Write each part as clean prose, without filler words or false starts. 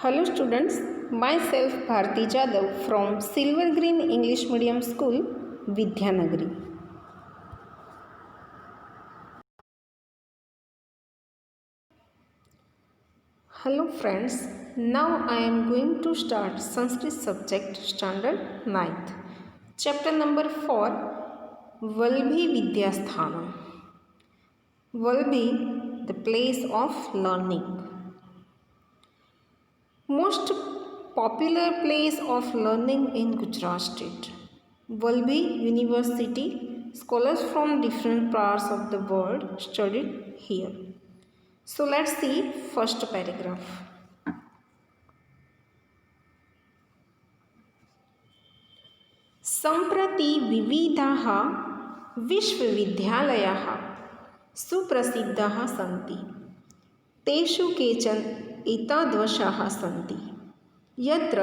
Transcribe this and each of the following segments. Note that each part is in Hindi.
Hello students, myself Bharti Jadhav from Silver Green English Medium School, Vidyanagari. Hello friends, now I am going to start Sanskrit subject standard 9th. Chapter number 4, Valbhi Vidyasthanam. Valbhi, the place of learning. Most popular place of learning in Gujarat state. Valbhi University, scholars from different parts of the world studied here. So let's see first paragraph. सम्प्रति विविधाः विश्वविद्यालयाः सुप्रसिद्धाः सन्ति. तेषु केचन एतादृशाः सन्ति यत्र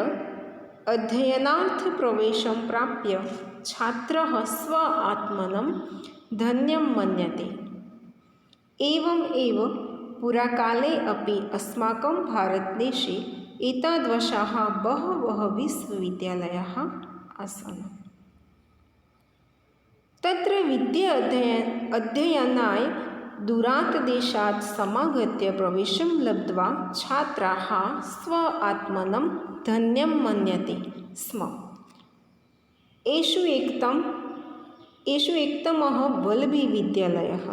अध्ययनार्थप्रवेशं प्राप्य छात्रः स्व आत्मनं धन्यं मन्यते. एवम् एव पुराकाले अपि अस्माकं भारतदेशे एतादृशाः बहवः विश्वविद्यालयाः आसन्. तत्र विद्या अध्ययनाय दूरात् देशात् समागत्य प्रवेशं लब्ध्वा छात्राः स्व आत्मनं धन्यं मन्यते स्म. एषु एकतमः वल्भी विद्यालयः.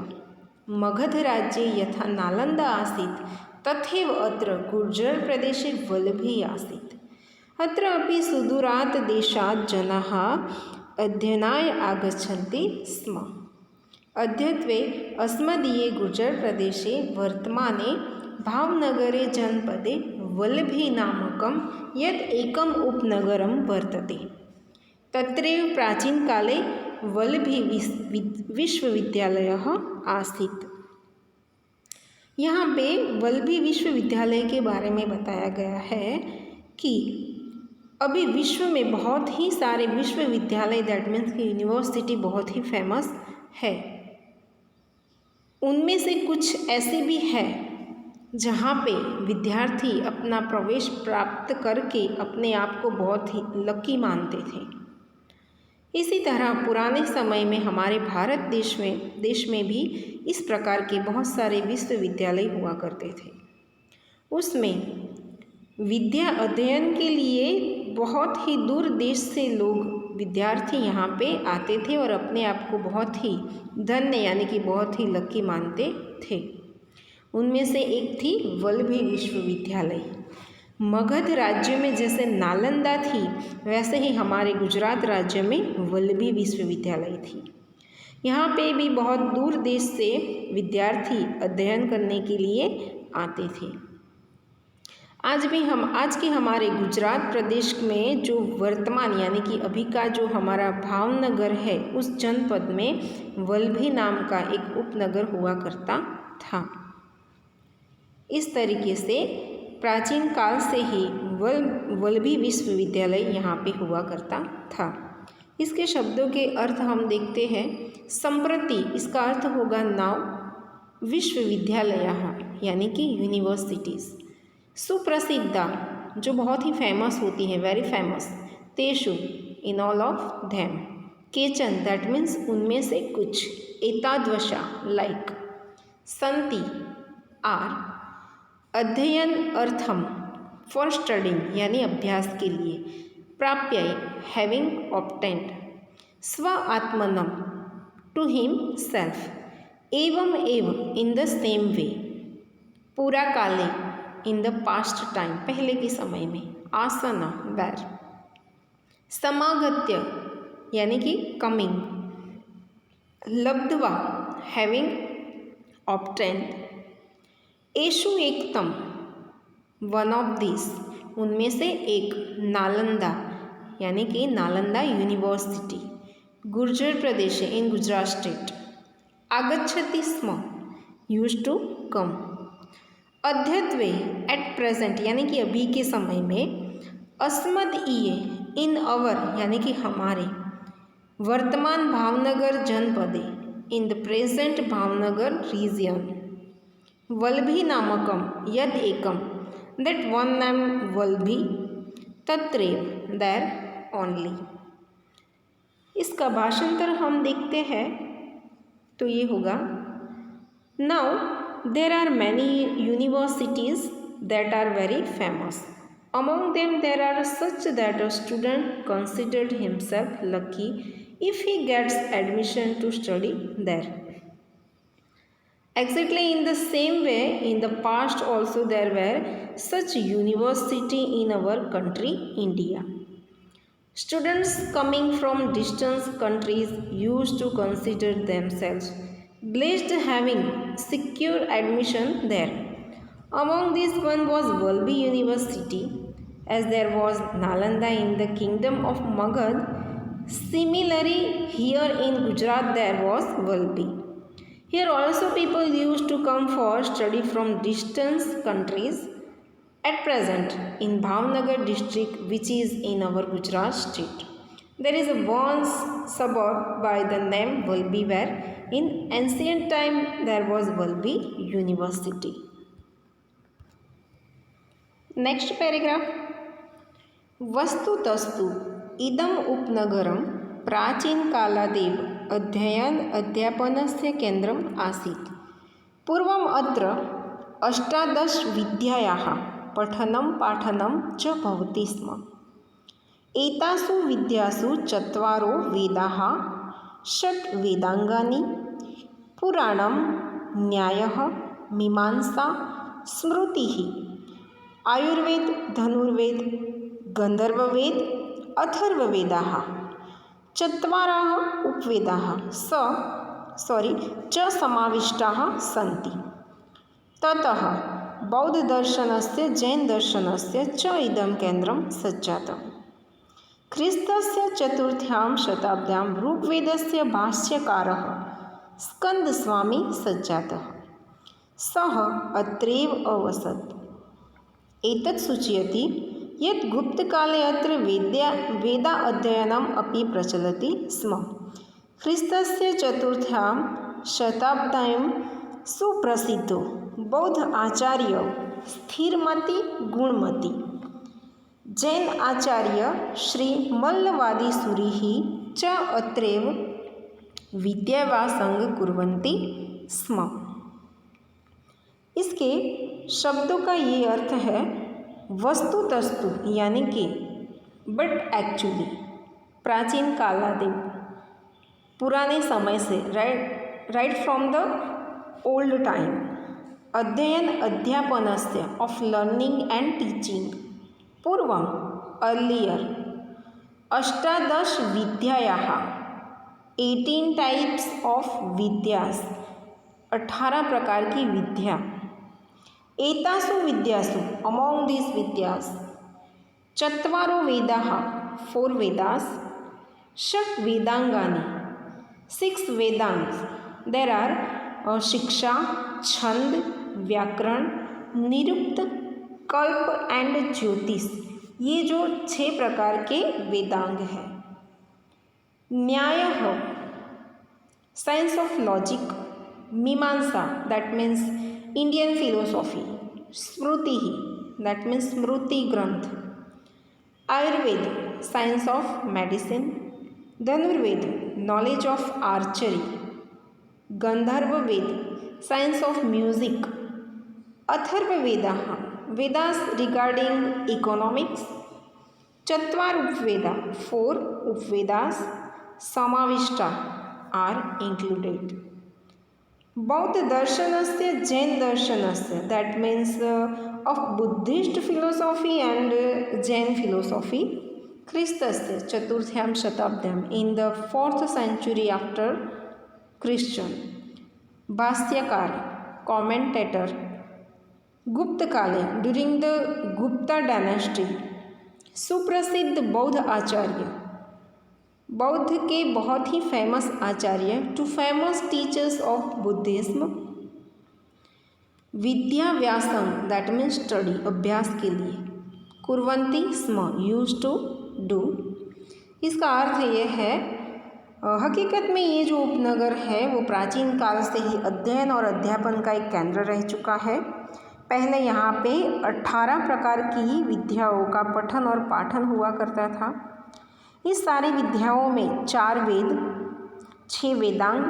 मगधराज्ये यथा नालन्दा आसीत् तथैव अत्र गुर्जरप्रदेशे वल्भी आसीत्. अत्र अपि सुदूरात् देशात् जनाः अध्ययनाय आगच्छन्ति स्म. अद्यत्वे अस्मदीये गुर्जरप्रदेशे वर्तमाने भावनगरे जनपदे वल्भी नामकं यत् एकम् उपनगरं वर्तते. तत्रैव प्राचीनकाले वल्भी विश्वविद्यालयः आसीत्. यहाँ पे वल्भी विश्वविद्यालय के बारे में बताया गया है कि अभी विश्व में बहुत ही सारे विश्वविद्यालय, दैट मीन्स की यूनिवर्सिटी बहुत ही फेमस है. उनमें से कुछ ऐसे भी है जहाँ पे विद्यार्थी अपना प्रवेश प्राप्त करके अपने आप को बहुत ही लकी मानते थे. इसी तरह पुराने समय में हमारे भारत देश में भी इस प्रकार के बहुत सारे विश्वविद्यालय हुआ करते थे. उसमें विद्या अध्ययन के लिए बहुत ही दूर देश से लोग विद्यार्थी यहाँ पे आते थे और अपने आप को बहुत ही धन्य यानी कि बहुत ही लकी मानते थे. उनमें से एक थी वल्भी विश्वविद्यालय. मगध राज्य में जैसे नालंदा थी वैसे ही हमारे गुजरात राज्य में वल्भी विश्वविद्यालय थी. यहाँ पे भी बहुत दूर देश से विद्यार्थी अध्ययन करने के लिए आते थे. आज के हमारे गुजरात प्रदेश में जो वर्तमान यानी कि अभी का जो हमारा भावनगर है उस जनपद में वल्भी नाम का एक उपनगर हुआ करता था. इस तरीके से प्राचीन काल से ही वल्भी विश्वविद्यालय यहाँ पे हुआ करता था. इसके शब्दों के अर्थ हम देखते हैं. संप्रति इसका अर्थ होगा नाउ, विश्वविद्यालयाः यानी कि यूनिवर्सिटीज़, सुप्रसिद्धा जो बहुत ही फेमस होती है, वेरी फेमस, तेषु इन ऑल ऑफ देम, केचन दैट मीन्स उनमें से कुछ, एतादृशा लाइक, संति आर, अध्ययन अर्थम फॉर स्टडिंग यानी अभ्यास के लिए, प्राप्य हैविंग ऑब्टेन्ड, स्व आत्मनम टू हिम सेल्फ, एवं एव इन द सेम वे, पूरा काले इन द पास्ट टाइम पहले के समय में, आसना वेर, समागत्य यानी कि कमिंग, लब्ध्वा हैविंग ऑब्टेन्ड, एषु एकतम वन ऑफ दिस उनमें से एक, नालंदा यानी कि नालंदा यूनिवर्सिटी, गुर्जर प्रदेश इन गुजरात स्टेट, आगच्छति स्म यूज्ड टू कम, अद्यत्वे एट प्रेजेंट यानी कि अभी के समय में, अस्मदीय इन अवर यानी कि हमारे, वर्तमान भावनगर जनपदे in the present Bhavnagar region, Valabhi नामकम यद एकम that one named Valbhi Tatrev there only। इसका भाषांतर हम देखते हैं तो ये होगा, now there are many universities that are very famous. Among them there are such that a student considered himself lucky if he gets admission to study there. Exactly in the same way, in the past also there were such university in our country, India. Students coming from distant countries used to consider themselves blessed having secure admission there. Among these one was Valbhi University, as there was Nalanda in the kingdom of Magad. Similarly, here in Gujarat there was Valbhi. Here also people used to come for study from distant countries. At present, in Bhavnagar district, which is in our Gujarat state, there is a one suburb by the name Valbhi, where in ancient time there was Valbhi University. Next paragraph, वस्तुतस्तु इदम उपनगरम प्राचीन कालादेव अध्ययन अध्यापनस्य केन्द्रम आसीत्। पूर्वम् अत्र अष्टादश विद्यायाः पठनं पाठनं च भवति स्म। एतासु विद्यासु चत्वारो वेदाः, षट् वेदाङ्गानि, पुराणं, न्यायः, मीमांसा, स्मृतिः, आयुर्वेद, धनुर्वेद, गंधर्ववेद, अथर्ववेदाः, चत्वारः उपवेदाः च समाविष्टाः सन्ति। ततः बौद्धदर्शनस्य जैनदर्शनस्य च इदं केन्द्रं सज्जातम्। ख्रीस्तस्य चतुर्थ्यां शताब्द्यां ऋग्वेदस्य भाष्यकारः स्कन्दस्वामी सज्जातः। सः अत्रैव अवसत्। एतत् सूचयति यत् गुप्तकाले अत्र वेदा अध्ययनम् अपि प्रचलति स्म। ख्रीस्तस्य चतुर्थ्यां शताब्द्यां सुप्रसिद्धो बौद्ध आचार्य स्थिरमति गुणमति, जैन आचार्य श्री मल्लवादीसुरिः च अत्रैव विद्याभ्यासं कुर्वन्ति स्म। इसके शब्दों का ये अर्थ है, वस्तुतस्तु यानी कि बट एक्चुअली, प्राचीन कालादेव पुराने समय से, right from the old time, अध्ययन अध्यापनस्य ऑफ लर्निंग एंड टीचिंग, पूर्वम अर्लियर, अष्टादश विद्यायाः 18 टाइप्स ऑफ विद्यास, 18 प्रकार की विद्या, एतासु विद्यासु अमॉन्ग दिस विद्यास, चत्वारो वेदाः 4 वेदास, षट् वेदांगानि 6 वेदांग्स, देर आर शिक्षा, छंद, व्याकरण, निरुक्त, कल्प एंड ज्योतिष, ये जो 6 प्रकार के वेदांग हैं। Nyaya science of logic, Mimamsa that means Indian philosophy, Smriti that means Smriti ग्रंथ, Ayurveda science of medicine, Dhanurveda knowledge of archery, Gandharvaveda science of music, अथर्ववेदाः वेदास रिगार्डिंग इकोनॉमिक्स, चत्वार उपवेदा 4 उपवेदास समाविष्टा आर इंक्लूडेड। बौद्ध दर्शनस्य जैन दर्शनस्य that means of Buddhist philosophy and Jain philosophy, ख्रीस्तस्य चतुर्थ्यां शताब्द्यां in the 4th century after Christian, भाष्यकार कॉमेंटेटर, गुप्त काले ड्यूरिंग द गुप्ता डायनेस्टी, सुप्रसिद्ध बौद्ध आचार्य, बौद्ध के बहुत ही फेमस आचार्य, two famous teachers of Buddhism, विद्याभ्यासम दैट मीन्स स्टडी अभ्यास के लिए, कुर्वन्ति स्म यूज टू डू। इसका अर्थ ये है, हकीकत में ये जो उपनगर है वो प्राचीन काल से ही अध्ययन और अध्यापन का एक केंद्र रह चुका है। पहले यहाँ पे 18 प्रकार की विद्याओं का पठन और पाठन हुआ करता था। इस सारी विद्याओं में 4 वेद, 6 वेदांग,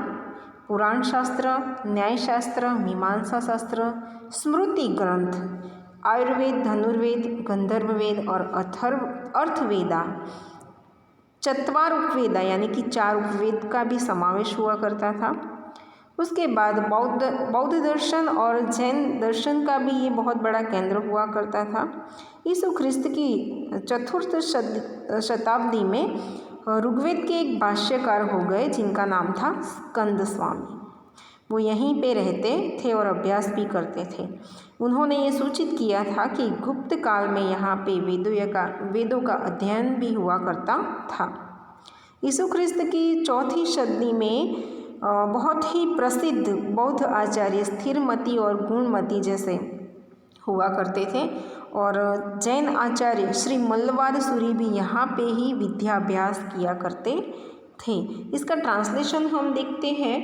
पुराण शास्त्र, न्याय शास्त्र, मीमांसा शास्त्र, स्मृति ग्रंथ, आयुर्वेद, धनुर्वेद, गंधर्व वेद और अर्थवेदा, 4 उपवेदा यानी कि 4 उपवेद का भी समावेश हुआ करता था। उसके बाद बौद्ध दर्शन और जैन दर्शन का भी ये बहुत बड़ा केंद्र हुआ करता था। यीशु ख्रिस्त की 4th शताब्दी में ऋग्वेद के एक भाष्यकार हो गए जिनका नाम था स्कंद स्वामी। वो यहीं पे रहते थे और अभ्यास भी करते थे। उन्होंने ये सूचित किया था कि गुप्त काल में यहाँ पे वेदों का अध्ययन भी हुआ करता था। यीशु ख्रिस्त की 4th सदी में बहुत ही प्रसिद्ध बौद्ध आचार्य स्थिरमति और गुणमति जैसे हुआ करते थे और जैन आचार्य श्री मल्लवारसूरी भी यहाँ पे ही विद्याभ्यास किया करते थे। इसका ट्रांसलेशन हम देखते हैं।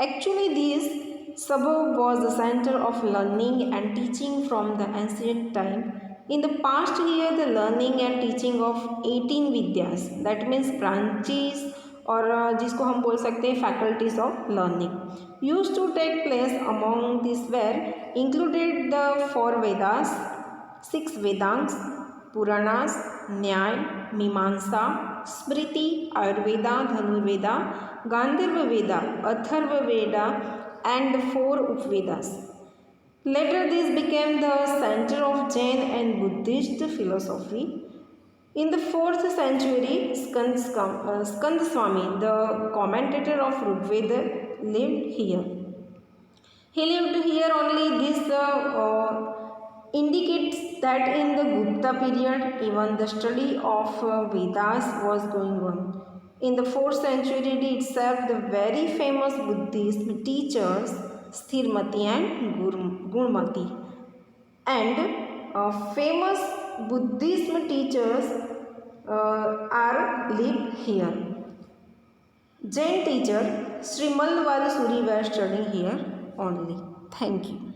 Actually this suburb was the center of learning and teaching from the ancient time. In the past here, the learning and teaching of 18 vidyas, that means branches और जिसको हम बोल सकते हैं faculties of learning use to take place among this were included the 4 Vedas, 6 Vedangas, Puranas, Nyaya, Mimamsa, Smriti, Ayurveda, धनुर्वेदा, Gandharva Veda, Atharvaveda and 4 उपवेदास. Later this became the center of Jain and Buddhist philosophy. In the 4th century, Skand Swami, the commentator of Rigveda, lived here. He lived here only. This indicates that in the Gupta period, even the study of Vedas was going on. In the 4th century itself, the very famous Buddhist teachers Sthirmati and Gurmati and famous Buddhism teachers are live here. Jain teacher Sri Mallwari Suri were studying here only. Thank you.